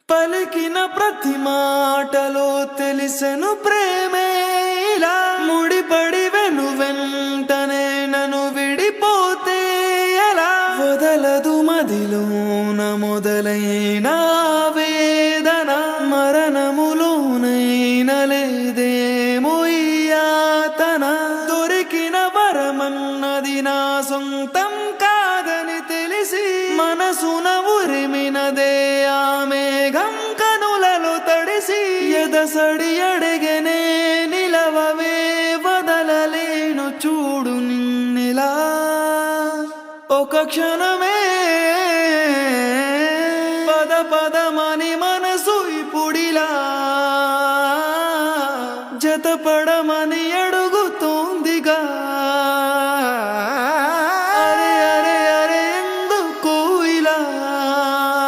పలికిన ప్రతి మాటలో తెలిసెను ప్రేమే ఇలా ముడిపడి వెంటనే నన్ను విడిపోతే ఎలా వదలదు మదిలోన మొదలైన వేదన మరణములోనైన లేదేమో ఈ యాతన దొరికిన వరమన్నది నా సొంతం కాదని తెలిసి మనసున ఉరిమినదే ఆ మేఘం కనులలో తడిసి ఎదసడి అడిగనే నిలవవే వదలలేను చూడు నిన్నిలా ఒక క్షణమే పద పదమని మనసు ఇప్పుడిలా జతపడ